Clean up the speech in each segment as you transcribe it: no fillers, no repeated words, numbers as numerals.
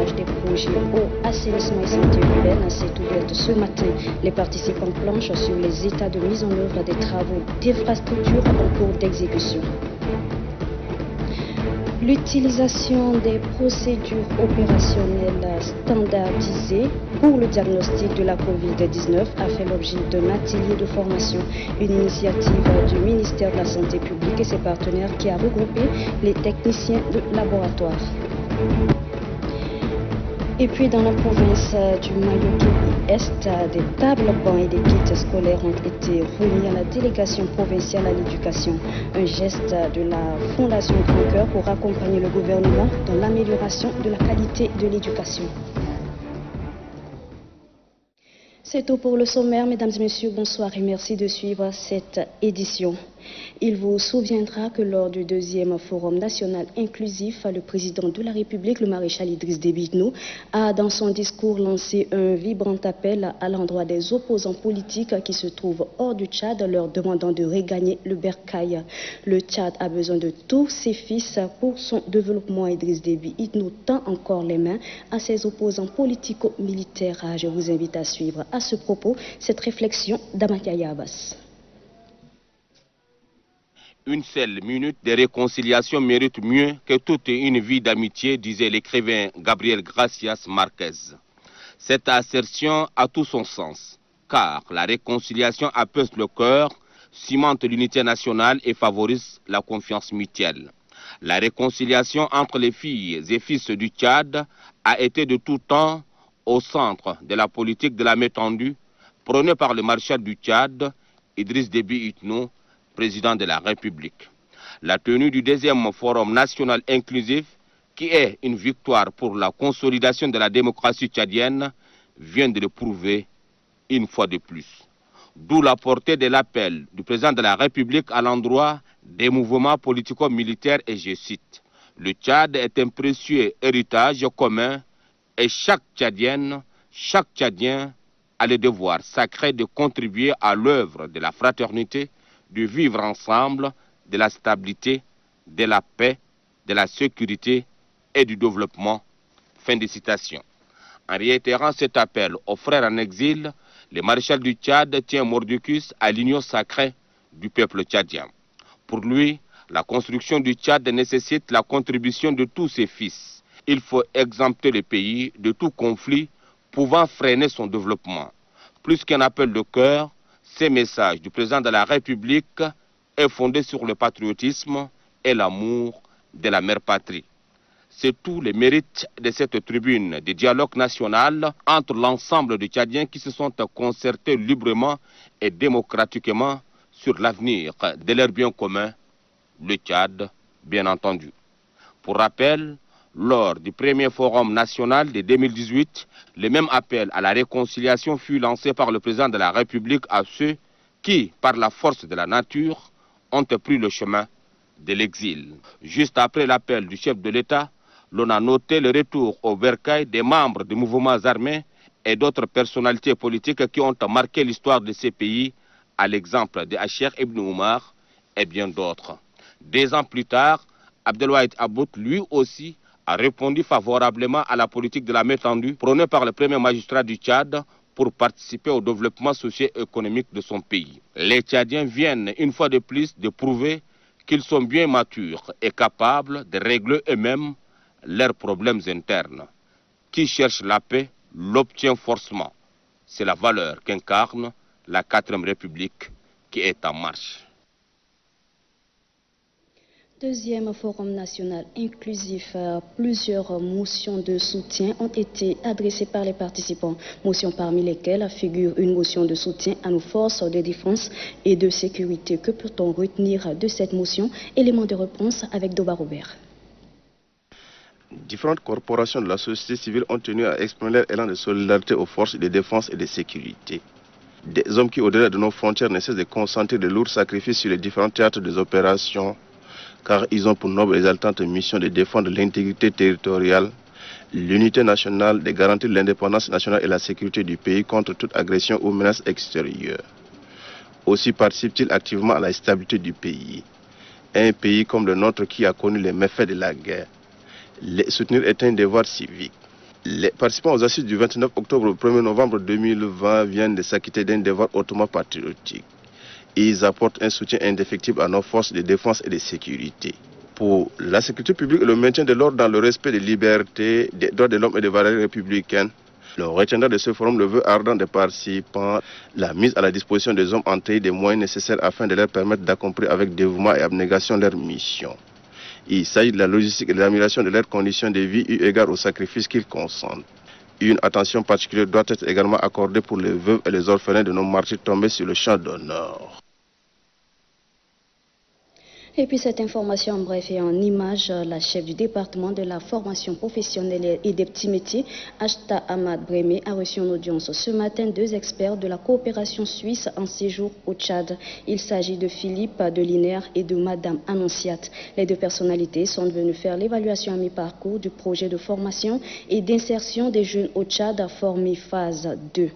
pilotage des projets eau, assainissement et santé urbaine s'est ouverte ce matin. Les participants planchent sur les états de mise en œuvre des travaux d'infrastructure en cours d'exécution. L'utilisation des procédures opérationnelles standardisées pour le diagnostic de la COVID-19 a fait l'objet d'un atelier de formation, une initiative du ministère de la Santé publique et ses partenaires qui a regroupé les techniciens de laboratoire. Et puis dans la province du Mayo-Kébi-Est, des tables, bancs et des kits scolaires ont été remis à la délégation provinciale à l'éducation. Un geste de la Fondation Grand Cœur pour accompagner le gouvernement dans l'amélioration de la qualité de l'éducation. C'est tout pour le sommaire. Mesdames et messieurs, bonsoir et merci de suivre cette édition. Il vous souviendra que lors du deuxième Forum national inclusif, le président de la République, le maréchal Idriss Déby Itno, a dans son discours lancé un vibrant appel à l'endroit des opposants politiques qui se trouvent hors du Tchad, leur demandant de regagner le bercail. Le Tchad a besoin de tous ses fils pour son développement. Idriss Déby Itno tend encore les mains à ses opposants politico-militaires. Je vous invite à suivre à ce propos cette réflexion d'Amakia Abbas. Une seule minute de réconciliation mérite mieux que toute une vie d'amitié, disait l'écrivain Gabriel Gracias Marquez. Cette assertion a tout son sens, car la réconciliation apaise le cœur, cimente l'unité nationale et favorise la confiance mutuelle. La réconciliation entre les filles et fils du Tchad a été de tout temps au centre de la politique de la main tendue, prônée par le maréchal du Tchad, Idriss Déby Itno, président de la République. La tenue du deuxième Forum national inclusif, qui est une victoire pour la consolidation de la démocratie tchadienne, vient de le prouver une fois de plus. D'où la portée de l'appel du président de la République à l'endroit des mouvements politico-militaires, et je cite, « Le Tchad est un précieux héritage commun et chaque Tchadien a le devoir sacré de contribuer à l'œuvre de la fraternité, de vivre ensemble, de la stabilité, de la paix, de la sécurité et du développement. » Fin de citation. En réitérant cet appel aux frères en exil, le maréchal du Tchad tient mordicus à l'union sacrée du peuple tchadien. Pour lui, la construction du Tchad nécessite la contribution de tous ses fils. Il faut exempter le pays de tout conflit pouvant freiner son développement. Plus qu'un appel de cœur, ce message du président de la République est fondé sur le patriotisme et l'amour de la mère patrie. C'est tout le mérite de cette tribune de dialogue national entre l'ensemble des Tchadiens qui se sont concertés librement et démocratiquement sur l'avenir de leur bien commun, le Tchad, bien entendu. Pour rappel, lors du premier Forum national de 2018, le même appel à la réconciliation fut lancé par le président de la République à ceux qui, par la force de la nature, ont pris le chemin de l'exil. Juste après l'appel du chef de l'État, l'on a noté le retour au bercail des membres des mouvements armés et d'autres personnalités politiques qui ont marqué l'histoire de ces pays, à l'exemple de Hacher Ibn Omar et bien d'autres. 2 ans plus tard, Abdelwahid About, lui aussi, a répondu favorablement à la politique de la main tendue prônée par le premier magistrat du Tchad pour participer au développement socio-économique de son pays. Les Tchadiens viennent une fois de plus de prouver qu'ils sont bien matures et capables de régler eux-mêmes leurs problèmes internes. Qui cherche la paix l'obtient forcément. C'est la valeur qu'incarne la 4e République qui est en marche. Deuxième Forum national inclusif, plusieurs motions de soutien ont été adressées par les participants. Motions parmi lesquelles figure une motion de soutien à nos forces de défense et de sécurité. Que peut-on retenir de cette motion? Élément de réponse avec Doba Robert. Différentes corporations de la société civile ont tenu à exprimer leur élan de solidarité aux forces de défense et de sécurité. Des hommes qui, au-delà de nos frontières, ne cessent de consentir de lourds sacrifices sur les différents théâtres des opérations, car ils ont pour noble et exaltante mission de défendre l'intégrité territoriale, l'unité nationale, de garantir l'indépendance nationale et la sécurité du pays contre toute agression ou menace extérieure. Aussi participent-ils activement à la stabilité du pays. Un pays comme le nôtre qui a connu les méfaits de la guerre. Les soutenir est un devoir civique. Les participants aux assises du 29 octobre au 1er novembre 2020 viennent de s'acquitter d'un devoir hautement patriotique. Ils apportent un soutien indéfectible à nos forces de défense et de sécurité. Pour la sécurité publique et le maintien de l'ordre dans le respect des libertés, des droits de l'homme et des valeurs républicaines, le retiendra de ce forum le vœu ardent des participants, la mise à la disposition des hommes entrés des moyens nécessaires afin de leur permettre d'accomplir avec dévouement et abnégation leur mission. Il s'agit de la logistique et de l'amélioration de leurs conditions de vie eu égard aux sacrifices qu'ils consentent. Une attention particulière doit être également accordée pour les veuves et les orphelins de nos martyrs tombés sur le champ d'honneur. Et puis cette information en bref et en images, la chef du département de la formation professionnelle et des petits métiers, Ashta Ahmad Brémé, a reçu en audience ce matin 2 experts de la coopération suisse en séjour au Tchad. Il s'agit de Philippe Deliner et de Madame Annonciate. Les 2 personnalités sont venues faire l'évaluation à mi-parcours du projet de formation et d'insertion des jeunes au Tchad formé phase 2.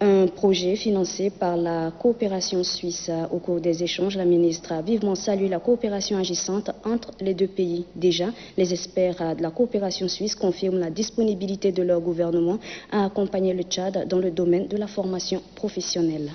Un projet financé par la coopération suisse. Au cours des échanges, la ministre a vivement salué la coopération agissante entre les 2 pays. Déjà, les experts de la coopération suisse confirment la disponibilité de leur gouvernement à accompagner le Tchad dans le domaine de la formation professionnelle.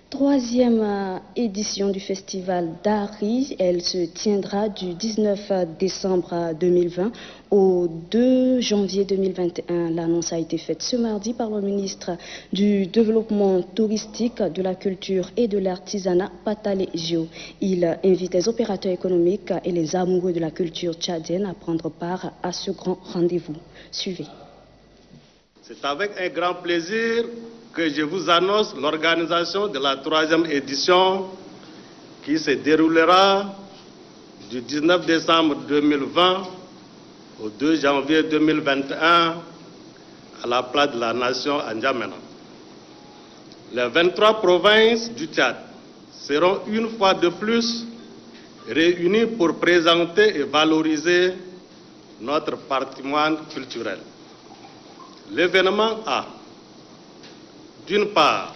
3e édition du festival d'Ari. Elle se tiendra du 19 décembre 2020 au 2 janvier 2021. L'annonce a été faite ce mardi par le ministre du Développement touristique, de la culture et de l'artisanat, Patale Gio. Il invite les opérateurs économiques et les amoureux de la culture tchadienne à prendre part à ce grand rendez-vous. Suivez. C'est avec un grand plaisir que je vous annonce l'organisation de la 3e édition qui se déroulera du 19 décembre 2020 au 2 janvier 2021 à la place de la Nation à N'Djamena. Les 23 provinces du Tchad seront une fois de plus réunies pour présenter et valoriser notre patrimoine culturel. L'événement a, d'une part,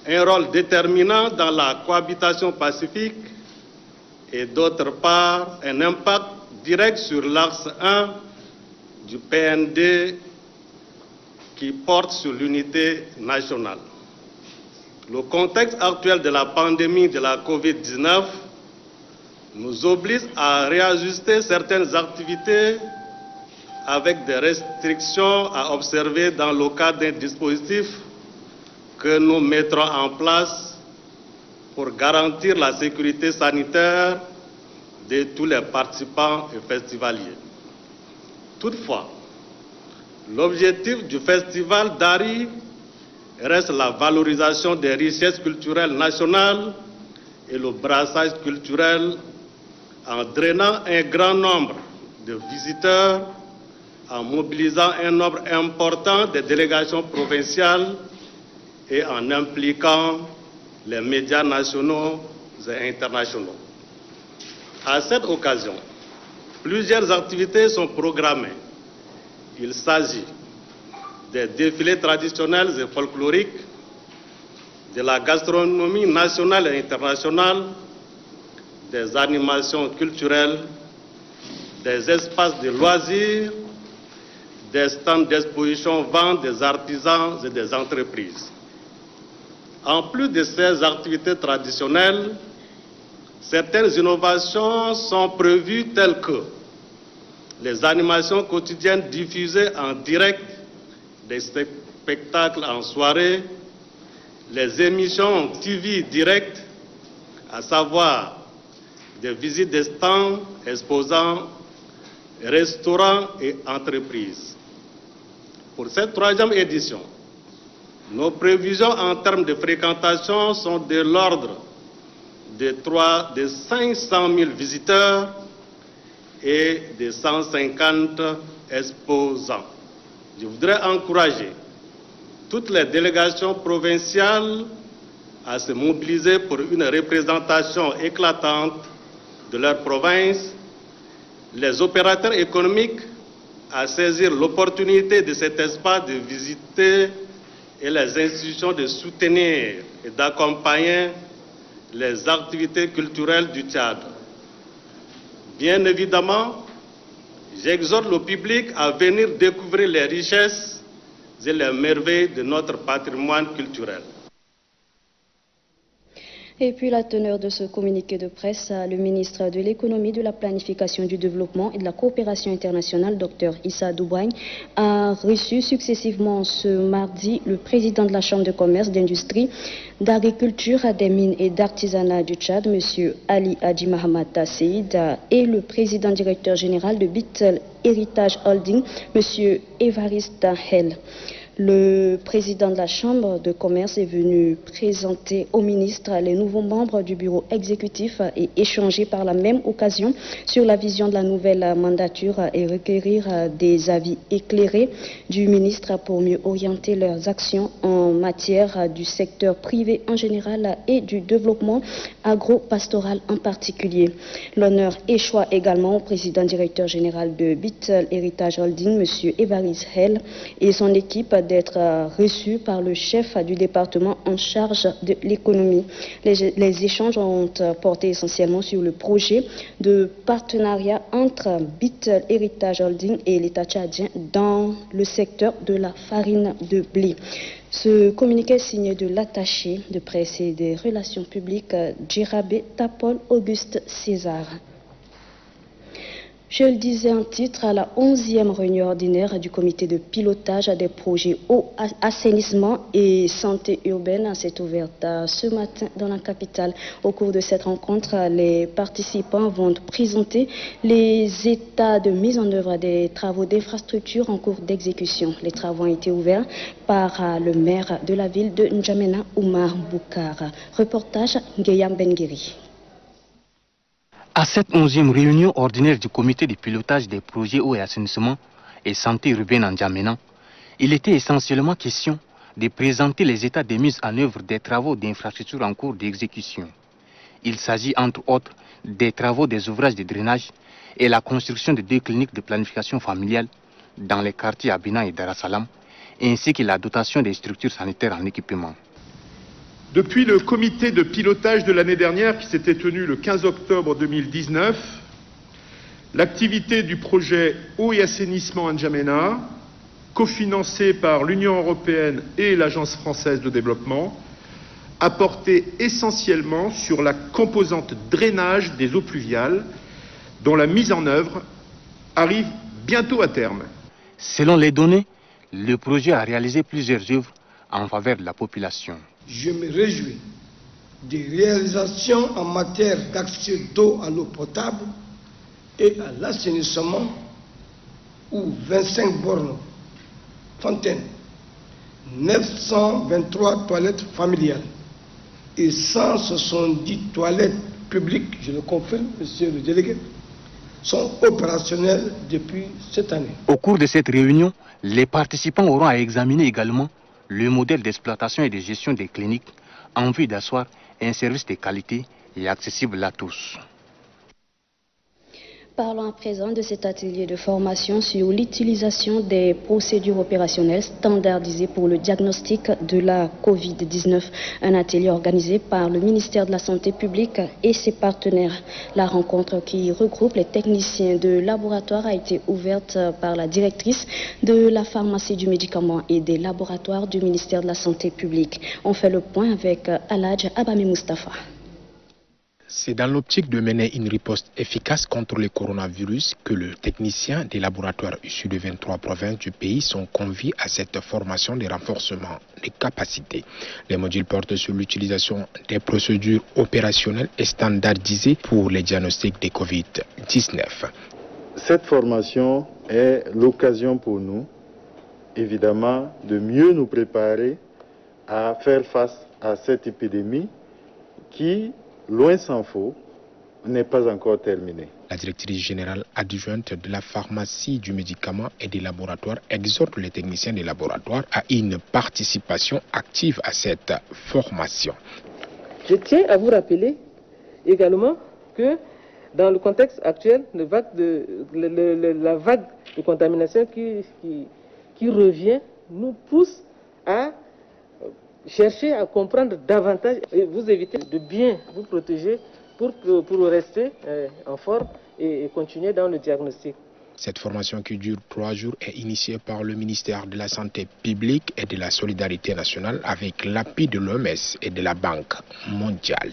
un rôle déterminant dans la cohabitation pacifique et d'autre part, un impact direct sur l'axe 1 du PND qui porte sur l'unité nationale. Le contexte actuel de la pandémie de la COVID-19 nous oblige à réajuster certaines activités avec des restrictions à observer dans le cadre d'un dispositif que nous mettrons en place pour garantir la sécurité sanitaire de tous les participants et festivaliers. Toutefois, l'objectif du festival d'Ari reste la valorisation des richesses culturelles nationales et le brassage culturel en drainant un grand nombre de visiteurs, en mobilisant un nombre important de délégations provinciales et en impliquant les médias nationaux et internationaux. À cette occasion, plusieurs activités sont programmées. Il s'agit des défilés traditionnels et folkloriques, de la gastronomie nationale et internationale, des animations culturelles, des espaces de loisirs, des stands d'exposition vente des artisans et des entreprises. En plus de ces activités traditionnelles, certaines innovations sont prévues telles que les animations quotidiennes diffusées en direct, des spectacles en soirée, les émissions TV directes, à savoir des visites de stands exposants, restaurants et entreprises. Pour cette 3e édition, nos prévisions en termes de fréquentation sont de l'ordre de 500 000 visiteurs et de 150 exposants. Je voudrais encourager toutes les délégations provinciales à se mobiliser pour une représentation éclatante de leur province, les opérateurs économiques à saisir l'opportunité de cet espace de visiter et les institutions de soutenir et d'accompagner les activités culturelles du Tchad. Bien évidemment, J'exhorte le public à venir découvrir les richesses et les merveilles de notre patrimoine culturel. Et puis la teneur de ce communiqué de presse, le ministre de l'économie, de la planification, du développement et de la coopération internationale, Dr Issa Doubragne, a reçu successivement ce mardi le président de la Chambre de commerce, d'industrie, d'agriculture, des mines et d'artisanat du Tchad, M. Ali Hadji Mahamat Tasseid, et le président directeur général de Bittel Heritage Holding, M. Évariste Hell. Le président de la Chambre de commerce est venu présenter au ministre les nouveaux membres du bureau exécutif et échanger par la même occasion sur la vision de la nouvelle mandature et requérir des avis éclairés du ministre pour mieux orienter leurs actions en matière du secteur privé en général et du développement agro-pastoral en particulier. L'honneur échoit également au président directeur général de Bittel Heritage Holding, M. Évariste Hell, et son équipe d'être reçu par le chef du département en charge de l'économie. Les échanges ont porté essentiellement sur le projet de partenariat entre Bittel Heritage Holding et l'État tchadien dans le secteur de la farine de blé. Ce communiqué est signé de l'attaché de presse et des relations publiques Djirabé Tapol Auguste César. Je le disais en titre, à la 11e réunion ordinaire du comité de pilotage des projets eau, assainissement et santé urbaine s'est ouverte ce matin dans la capitale. Au cours de cette rencontre, les participants vont présenter les états de mise en œuvre des travaux d'infrastructure en cours d'exécution. Les travaux ont été ouverts par le maire de la ville de N'Djamena, Oumar Boukar. Reportage Ngeyam Benguiri. À cette 11e réunion ordinaire du comité de pilotage des projets eau et assainissement et santé urbaine en N'Djamena, il était essentiellement question de présenter les états de mise en œuvre des travaux d'infrastructure en cours d'exécution. Il s'agit entre autres des travaux des ouvrages de drainage et la construction de 2 cliniques de planification familiale dans les quartiers Abina et Darasalam, ainsi que la dotation des structures sanitaires en équipement. Depuis le comité de pilotage de l'année dernière qui s'était tenu le 15 octobre 2019, l'activité du projet eau et assainissement en N'Djamena, cofinancé par l'Union européenne et l'Agence française de développement, a porté essentiellement sur la composante drainage des eaux pluviales, dont la mise en œuvre arrive bientôt à terme. Selon les données, le projet a réalisé plusieurs œuvres en faveur de la population. Je me réjouis des réalisations en matière d'accès d'eau à l'eau potable et à l'assainissement, où 25 bornes fontaines, 923 toilettes familiales et 170 toilettes publiques, je le confirme, monsieur le délégué, sont opérationnelles depuis cette année. Au cours de cette réunion, les participants auront à examiner également le modèle d'exploitation et de gestion des cliniques en vue d'asseoir un service de qualité et accessible à tous. Parlons à présent de cet atelier de formation sur l'utilisation des procédures opérationnelles standardisées pour le diagnostic de la Covid-19. Un atelier organisé par le ministère de la Santé publique et ses partenaires. La rencontre qui regroupe les techniciens de laboratoire a été ouverte par la directrice de la pharmacie du médicament et des laboratoires du ministère de la Santé publique. On fait le point avec Aladj Abami Mustafa. C'est dans l'optique de mener une riposte efficace contre le coronavirus que les techniciens des laboratoires issus de 23 provinces du pays sont conviés à cette formation de renforcement des capacités. Les modules portent sur l'utilisation des procédures opérationnelles et standardisées pour les diagnostics de Covid-19. Cette formation est l'occasion pour nous, évidemment, de mieux nous préparer à faire face à cette épidémie qui, loin s'en faut, n'est pas encore terminée. La directrice générale adjointe de la pharmacie du médicament et des laboratoires exhorte les techniciens des laboratoires à une participation active à cette formation. Je tiens à vous rappeler également que dans le contexte actuel, la vague de contamination qui revient nous pousse à cherchez à comprendre davantage et vous éviter de bien vous protéger pour rester en forme et continuer dans le diagnostic. Cette formation qui dure 3 jours est initiée par le ministère de la Santé publique et de la Solidarité nationale avec l'appui de l'OMS et de la Banque mondiale.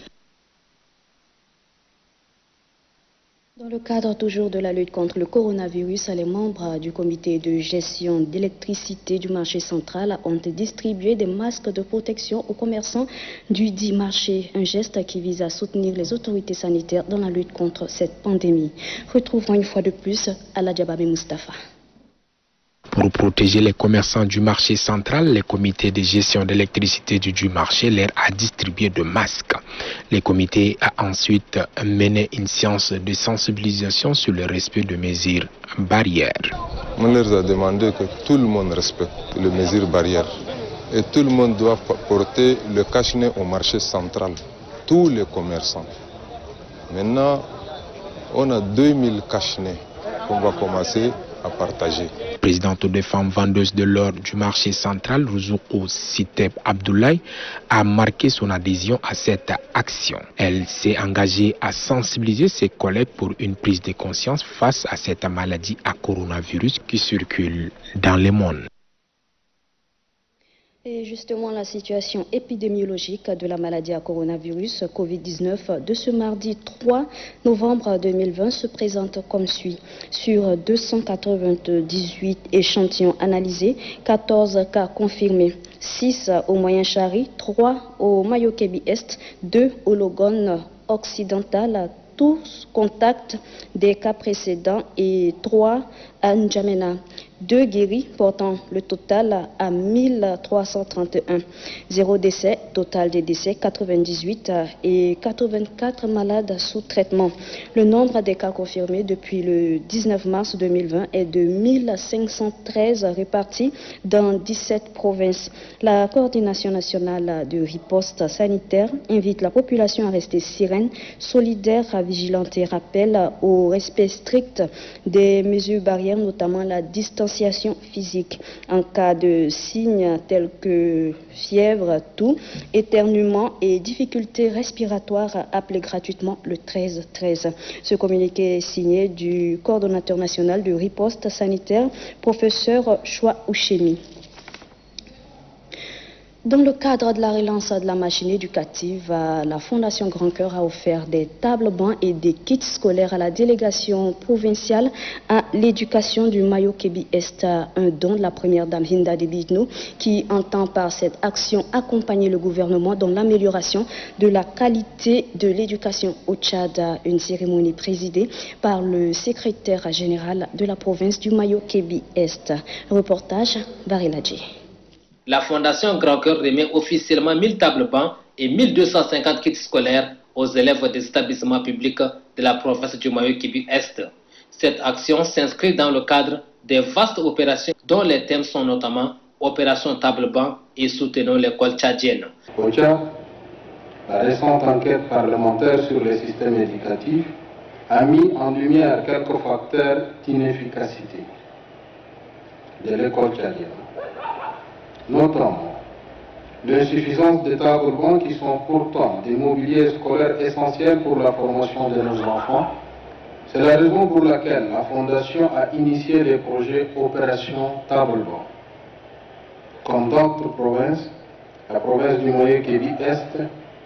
Dans le cadre toujours de la lutte contre le coronavirus, les membres du comité de gestion d'électricité du marché central ont distribué des masques de protection aux commerçants du dit marché, un geste qui vise à soutenir les autorités sanitaires dans la lutte contre cette pandémie. Retrouvons une fois de plus Aladjabame Mustafa. Pour protéger les commerçants du marché central, le comité de gestion d'électricité du marché leur a distribué de masques. Le comité a ensuite mené une séance de sensibilisation sur le respect de mesures barrières. On leur a demandé que tout le monde respecte les mesures barrières et tout le monde doit porter le cache-nez au marché central, tous les commerçants. Maintenant, on a 2000 cache-nez qu'on va commencer à partager. Présidente des femmes vendeuses de l'or du marché central, Rouzoukou Siteb Abdoulaye, a marqué son adhésion à cette action. Elle s'est engagée à sensibiliser ses collègues pour une prise de conscience face à cette maladie à coronavirus qui circule dans le monde. Et justement, la situation épidémiologique de la maladie à coronavirus Covid-19 de ce mardi 3 novembre 2020 se présente comme suit. Sur 298 échantillons analysés, 14 cas confirmés, 6 au Moyen-Chari, 3 au Mayo-Kébi-Est, 2 au Logone occidental, tous contacts des cas précédents et 3 à N'Djamena. 2 guéris portant le total à 1331. 0 décès, total des décès 98 et 84 malades sous traitement. Le nombre des cas confirmés depuis le 19 mars 2020 est de 1513 répartis dans 17 provinces. La coordination nationale de riposte sanitaire invite la population à rester sereine, solidaire, vigilante et rappelle au respect strict des mesures barrières, notamment la distanciation physique. En cas de signes tels que fièvre, toux, éternuement et difficultés respiratoires, appelez gratuitement le 1313. Ce communiqué est signé du coordonnateur national de riposte sanitaire, professeur Choua Ouchemi. Dans le cadre de la relance de la machine éducative, la Fondation Grand Cœur a offert des tables bancs et des kits scolaires à la délégation provinciale à l'éducation du Mayo-Kébi-Est, un don de la première dame Hinda Debitno qui entend par cette action accompagner le gouvernement dans l'amélioration de la qualité de l'éducation au Tchad. Une cérémonie présidée par le secrétaire général de la province du Mayo-Kébi-Est. Reportage Bariladji. La Fondation Grand Cœur remet officiellement 1000 tables bancs et 1250 kits scolaires aux élèves des établissements publics de la province du Mayo-Kébi-Est. Cette action s'inscrit dans le cadre des vastes opérations dont les thèmes sont notamment Opération Table Banc et Soutenons l'école tchadienne. Au Tchad, la récente enquête parlementaire sur le système éducatif a mis en lumière quelques facteurs d'inefficacité de l'école tchadienne. Notamment l'insuffisance des tables bancs qui sont pourtant des mobiliers scolaires essentiels pour la formation de nos enfants. C'est la raison pour laquelle la Fondation a initié les projets Opération Table Banc. Comme d'autres provinces, la province du Mayo-Kébi-Est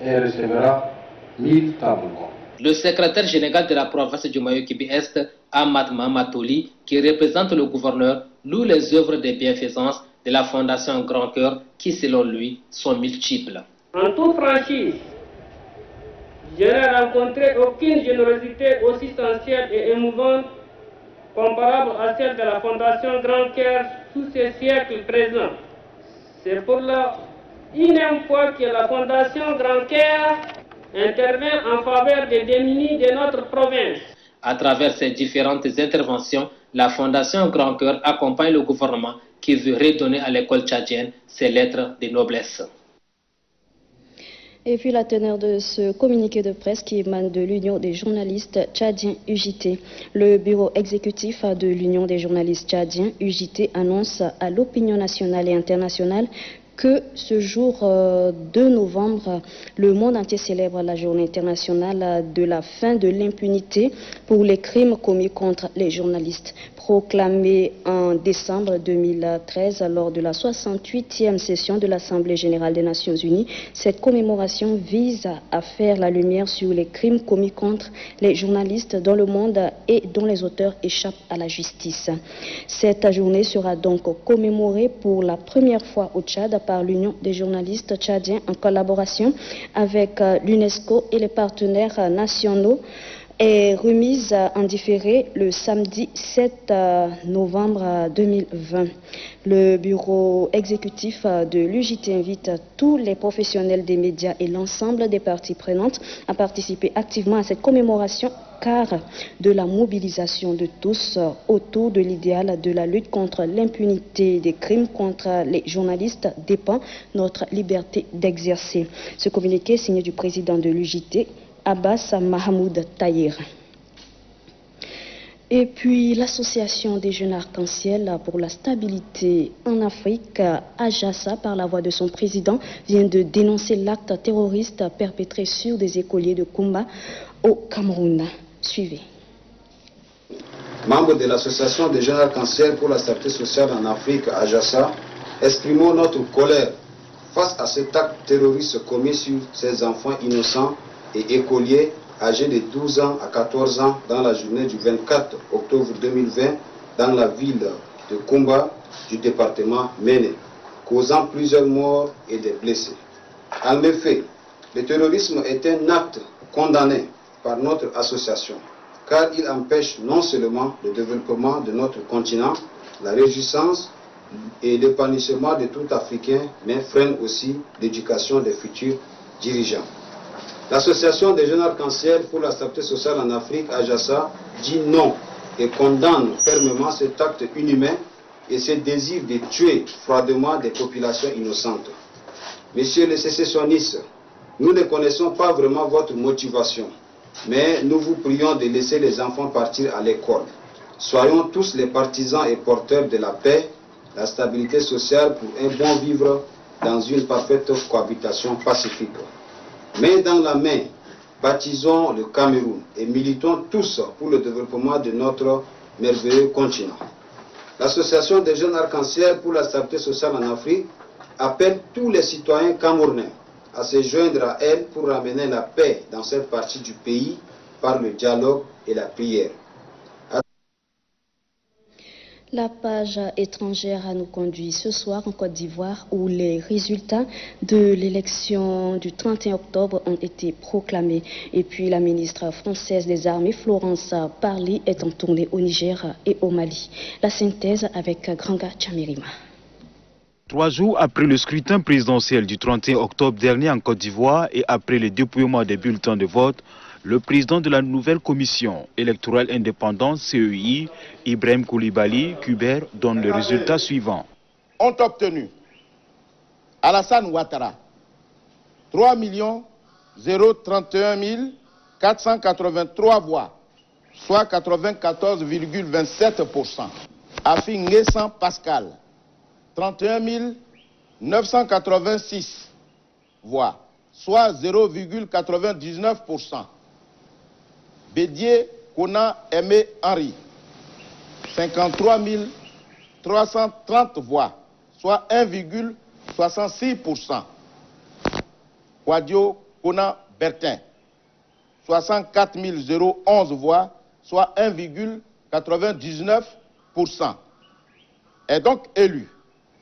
recevra 1000 tables bancs. Le secrétaire général de la province du Mayo-Kébi-Est, Ahmad Mamatoli, qui représente le gouverneur, loue les œuvres de bienfaisance de la Fondation Grand Cœur qui, selon lui, sont multiples. En toute franchise, je n'ai rencontré aucune générosité aussi essentielle et émouvante comparable à celle de la Fondation Grand Cœur sous ces siècles présents. C'est pour la énième fois que la Fondation Grand Cœur intervient en faveur des démunis de notre province. À travers ces différentes interventions, la Fondation Grand Cœur accompagne le gouvernement qui veut redonner à l'école tchadienne ses lettres de noblesse. Et puis la teneur de ce communiqué de presse qui émane de l'Union des journalistes tchadiens UJT. Le bureau exécutif de l'Union des journalistes tchadiens UJT annonce à l'opinion nationale et internationale que ce jour 2 novembre, le monde entier célèbre la journée internationale de la fin de l'impunité pour les crimes commis contre les journalistes. Proclamée en décembre 2013 lors de la 68e session de l'Assemblée générale des Nations unies, cette commémoration vise à faire la lumière sur les crimes commis contre les journalistes dans le monde et dont les auteurs échappent à la justice. Cette journée sera donc commémorée pour la première fois au Tchad par l'Union des journalistes tchadiens en collaboration avec l'UNESCO et les partenaires nationaux, est remise en différé le samedi 7 novembre 2020. Le bureau exécutif de l'UJT invite tous les professionnels des médias et l'ensemble des parties prenantes à participer activement à cette commémoration, car de la mobilisation de tous autour de l'idéal de la lutte contre l'impunité des crimes contre les journalistes dépend notre liberté d'exercer. Ce communiqué signé du président de l'UJT, Abbas Mahamoud Tahir. Et puis l'association des jeunes arc-en-ciel pour la stabilité en Afrique, AJASA, par la voix de son président, vient de dénoncer l'acte terroriste perpétré sur des écoliers de Kumba au Cameroun. Suivez. Membres de l'association des jeunes arc-en-ciel pour la stabilité sociale en Afrique, AJASA, exprimons notre colère face à cet acte terroriste commis sur ces enfants innocents et écoliers âgés de 12 ans à 14 ans dans la journée du 24 octobre 2020 dans la ville de Kumba du département Méné, causant plusieurs morts et des blessés. En effet, le terrorisme est un acte condamné par notre association, car il empêche non seulement le développement de notre continent, la réjouissance et l'épanouissement de tout Africain, mais freine aussi l'éducation des futurs dirigeants. L'association des jeunes arc-en-ciel pour la stabilité sociale en Afrique, AJASA, dit non et condamne fermement cet acte inhumain et ce désir de tuer froidement des populations innocentes. Messieurs les sécessionnistes, nous ne connaissons pas vraiment votre motivation, mais nous vous prions de laisser les enfants partir à l'école. Soyons tous les partisans et porteurs de la paix, la stabilité sociale pour un bon vivre dans une parfaite cohabitation pacifique. Main dans la main, baptisons le Cameroun et militons tous pour le développement de notre merveilleux continent. L'association des jeunes arc-en-ciel pour la stabilité sociale en Afrique appelle tous les citoyens camerounais à se joindre à elle pour ramener la paix dans cette partie du pays par le dialogue et la prière. La page étrangère nous conduit ce soir en Côte d'Ivoire où les résultats de l'élection du 31 octobre ont été proclamés. Et puis la ministre française des Armées, Florence Parly, est en tournée au Niger et au Mali. La synthèse avec Granga Tchamirima. 3 jours après le scrutin présidentiel du 31 octobre dernier en Côte d'Ivoire et après le dépouillement des bulletins de vote, le président de la nouvelle commission électorale indépendante CEI, Ibrahim Koulibaly Kubert, donne les résultats suivants. Ont obtenu Alassane Ouattara 3 031 483 voix, soit 94,27%. Afi Nguessan Pascal 31 986 voix, soit 0,99%. Bédier Kona Aimé Henri, 53 330 voix, soit 1,66%. Kwadio Kona Bertin, 64 011 voix, soit 1,99%. Est donc élu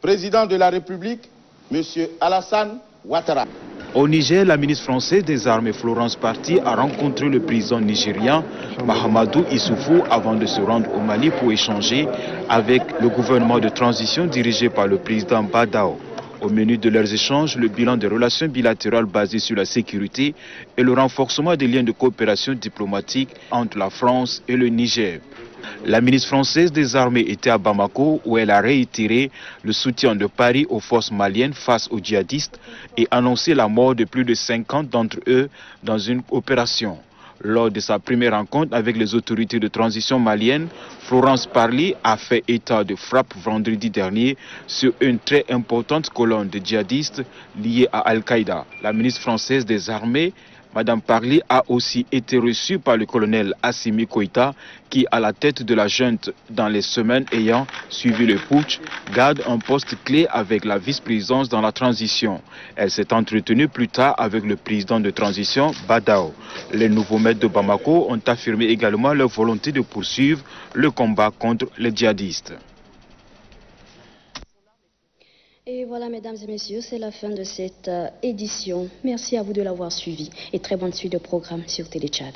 président de la République, M. Alassane Ouattara. Au Niger, la ministre française des Armées Florence Parly a rencontré le président nigérien Mahamadou Issoufou avant de se rendre au Mali pour échanger avec le gouvernement de transition dirigé par le président Badao. Au menu de leurs échanges, le bilan des relations bilatérales basées sur la sécurité et le renforcement des liens de coopération diplomatique entre la France et le Niger. La ministre française des Armées était à Bamako où elle a réitéré le soutien de Paris aux forces maliennes face aux djihadistes et annoncé la mort de plus de 50 d'entre eux dans une opération. Lors de sa première rencontre avec les autorités de transition maliennes, Florence Parly a fait état de frappes vendredi dernier sur une très importante colonne de djihadistes liés à Al-Qaïda. La ministre française des Armées, Madame Parly, a aussi été reçue par le colonel Assimi Koïta, qui, à la tête de la junte dans les semaines ayant suivi le putsch, garde un poste clé avec la vice-présidence dans la transition. Elle s'est entretenue plus tard avec le président de transition, Badao. Les nouveaux maîtres de Bamako ont affirmé également leur volonté de poursuivre le combat contre les djihadistes. Et voilà, mesdames et messieurs, c'est la fin de cette édition. Merci à vous de l'avoir suivi et très bonne suite de programme sur Télé Tchad.